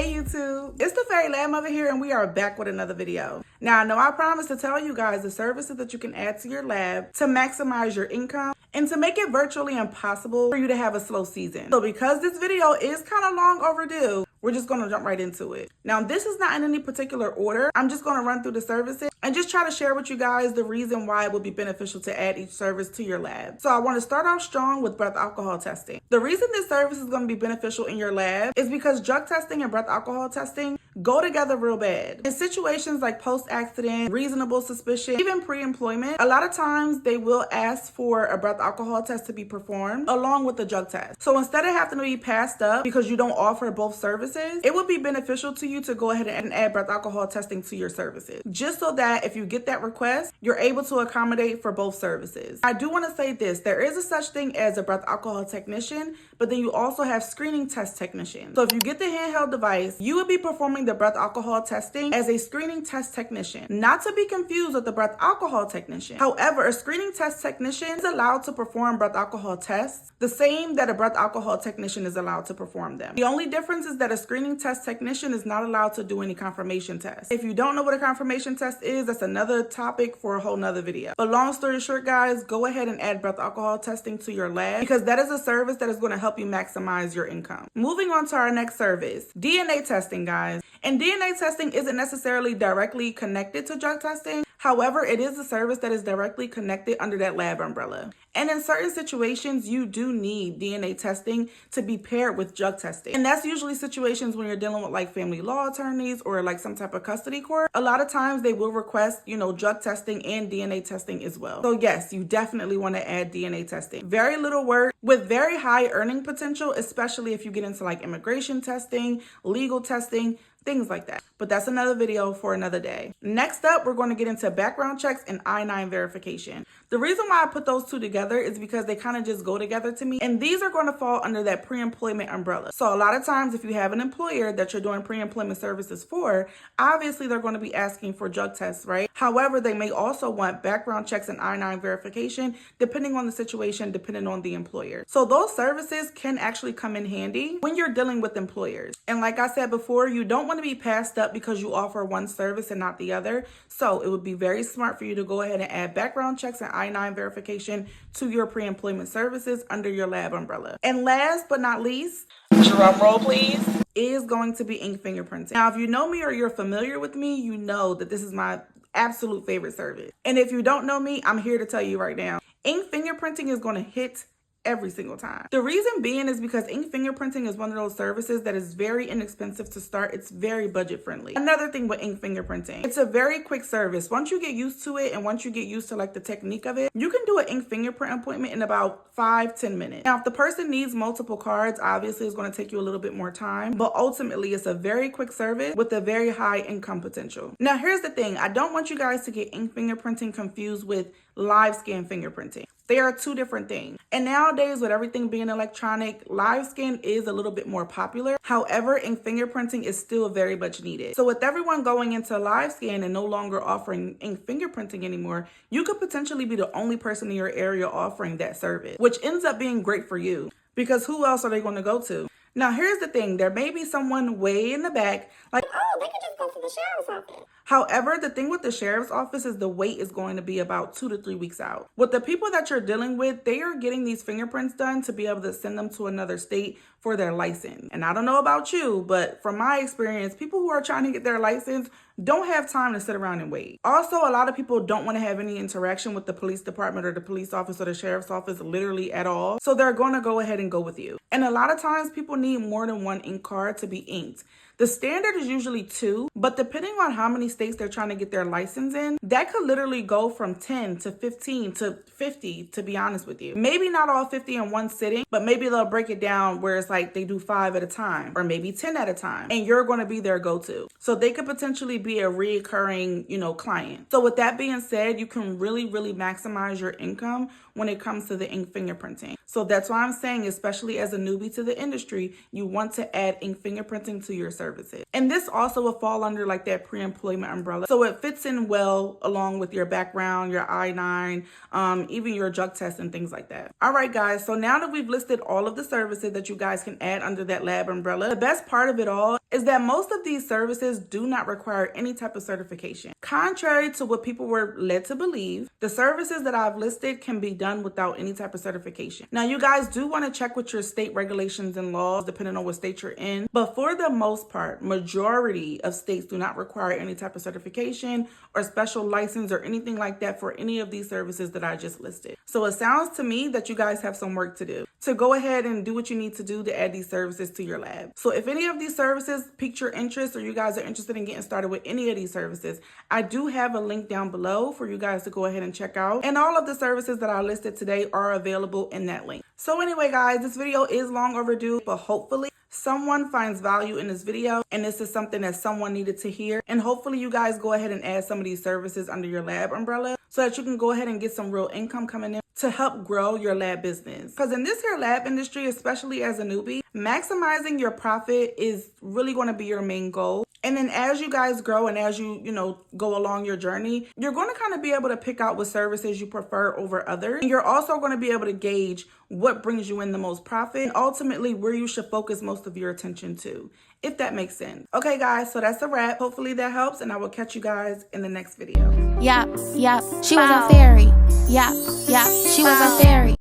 Hey YouTube, it's the Fairy Lab Mother here and we are back with another video. Now I know I promised to tell you guys the services that you can add to your lab to maximize your income and to make it virtually impossible for you to have a slow season. So because this video is kind of long overdue, we're just going to jump right into it. Now this is not in any particular order. I'm just going to run through the services and just try to share with you guys the reason why it would be beneficial to add each service to your lab. So I want to start off strong with breath alcohol testing. The reason this service is going to be beneficial in your lab is because drug testing and breath alcohol testing go together real bad. In situations like post-accident, reasonable suspicion, even pre-employment, a lot of times they will ask for a breath alcohol test to be performed along with the drug test. So instead of having to be passed up because you don't offer both services, it would be beneficial to you to go ahead and add breath alcohol testing to your services, just so that if you get that request, you're able to accommodate for both services. I do want to say this, there is a such thing as a breath alcohol technician, but then you also have screening test technicians. So if you get the handheld device, you would be performing the breath alcohol testing as a screening test technician, not to be confused with the breath alcohol technician. However, a screening test technician is allowed to perform breath alcohol tests the same that a breath alcohol technician is allowed to perform them. The only difference is that a screening test technician is not allowed to do any confirmation tests. If you don't know what a confirmation test is, that's another topic for a whole nother video. But long story short, guys, go ahead and add breath alcohol testing to your lab because that is a service that is going to help you maximize your income. Moving on to our next service, DNA testing, guys. And DNA testing isn't necessarily directly connected to drug testing. However, it is a service that is directly connected under that lab umbrella. And in certain situations, you do need DNA testing to be paired with drug testing. And that's usually situations when you're dealing with like family law attorneys or like some type of custody court. A lot of times they will request, drug testing and DNA testing as well. So yes, you definitely want to add DNA testing. Very little work with very high earning potential, especially if you get into like immigration testing, legal testing, things like that. But that's another video for another day. Next up, we're going to get into background checks and I-9 verification. The reason why I put those two together is because they kind of just go together to me. And these are going to fall under that pre-employment umbrella. So a lot of times if you have an employer that you're doing pre-employment services for, obviously they're going to be asking for drug tests, right? However, they may also want background checks and I-9 verification, depending on the situation, depending on the employer. So those services can actually come in handy when you're dealing with employers. And like I said before, you don't want to be passed up because you offer one service and not the other. So it would be very smart for you to go ahead and add background checks and I-9 verification to your pre-employment services under your lab umbrella. And last but not least, drum roll please, is going to be ink fingerprinting. Now, if you know me or you're familiar with me, you know that this is my absolute favorite service. And if you don't know me, I'm here to tell you right now, ink fingerprinting is going to hit every single time. The reason being is because ink fingerprinting is one of those services that is very inexpensive to start. It's very budget friendly. Another thing with ink fingerprinting, it's a very quick service. Once you get used to it and once you get used to like the technique of it, you can do an ink fingerprint appointment in about 5-10 minutes. Now, if the person needs multiple cards, obviously it's going to take you a little bit more time, but ultimately it's a very quick service with a very high income potential. Now, here's the thing. I don't want you guys to get ink fingerprinting confused with live scan fingerprinting. They are two different things. And nowadays, with everything being electronic, live scan is a little bit more popular. However, ink fingerprinting is still very much needed. So with everyone going into live scan and no longer offering ink fingerprinting anymore, you could potentially be the only person in your area offering that service, which ends up being great for you because who else are they going to go to? Now, here's the thing. There may be someone way in the back like, oh, they could just go to the sheriff's office. However, the thing with the sheriff's office is the wait is going to be about 2 to 3 weeks out. With the people that you're dealing with, they are getting these fingerprints done to be able to send them to another state for their license. And I don't know about you, but from my experience, people who are trying to get their license don't have time to sit around and wait. Also, a lot of people don't want to have any interaction with the police department or the police office or the sheriff's office literally at all. So they're going to go ahead and go with you. And a lot of times people need more than one ink card to be inked. The standard is usually 2, but depending on how many states they're trying to get their license in, that could literally go from 10 to 15 to 50, to be honest with you. Maybe not all 50 in one sitting, but maybe they'll break it down where it's like they do 5 at a time or maybe 10 at a time, and you're going to be their go-to. So they could potentially be a reoccurring, client. So with that being said, you can really, really maximize your income when it comes to the ink fingerprinting. So that's why I'm saying, especially as a newbie to the industry, you want to add ink fingerprinting to your service. services. And this also will fall under like that pre-employment umbrella. So it fits in well along with your background, your I-9, even your drug test and things like that. All right, guys. So now that we've listed all of the services that you guys can add under that lab umbrella, the best part of it all is that most of these services do not require any type of certification. Contrary to what people were led to believe, the services that I've listed can be done without any type of certification. Now, you guys do want to check with your state regulations and laws, depending on what state you're in. But for the most part, majority of states do not require any type of certification or special license or anything like that for any of these services that I just listed. So it sounds to me that you guys have some work to do to go ahead and do what you need to do to add these services to your lab. So if any of these services piqued your interest or you guys are interested in getting started with any of these services, I do have a link down below for you guys to go ahead and check out. And all of the services that I listed today are available in that link. So anyway, guys, this video is long overdue, but hopefully someone finds value in this video and this is something that someone needed to hear. And hopefully you guys go ahead and add some of these services under your lab umbrella so that you can go ahead and get some real income coming in to help grow your lab business. Because in this here lab industry, especially as a newbie, maximizing your profit is really going to be your main goal. And then as you guys grow and as you go along your journey, you're going to kind of be able to pick out what services you prefer over others. And you're also going to be able to gauge what brings you in the most profit and ultimately where you should focus most of your attention to, if that makes sense. Okay, guys, so that's a wrap. Hopefully that helps, and I will catch you guys in the next video. Yep, she was a fairy. Yep, she was a fairy.